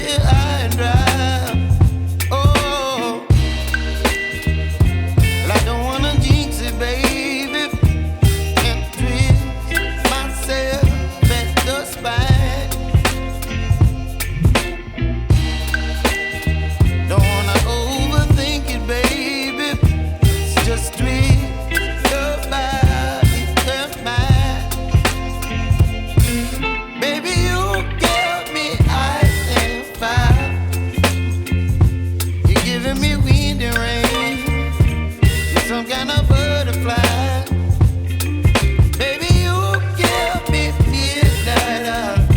here high and dry. Oh, well, I don't wanna jinx it, baby, and twist myself at the spine. Don't wanna overthink it, baby. It's just twist your body and mine. Baby, you give me ice and fire. You're giving me wind and rain. You're some kind of butterfly. Baby, you give me midnight.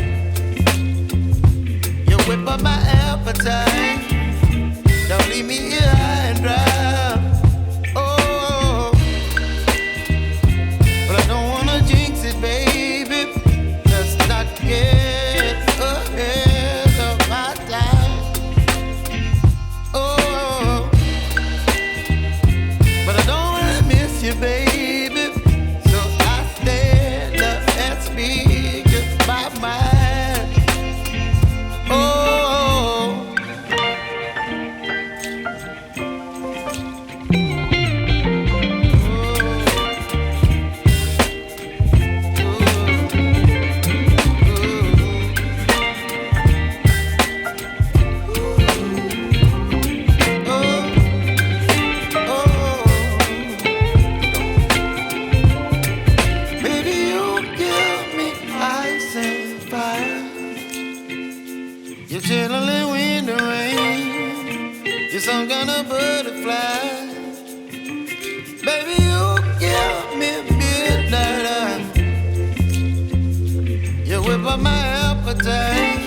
You whip up my appetite. Don't leave me here high and dry. Oh, but I don't wanna jinx it, baby. Let's not get ahead of my time. Oh, but I don't wanna miss you, baby. So I stand up and speak my mind. Oh. Baby, you give me ice and fire. You're chilling wind and rain. You're some kind of butterfly. Baby, you give me midnight. You whip up my appetite.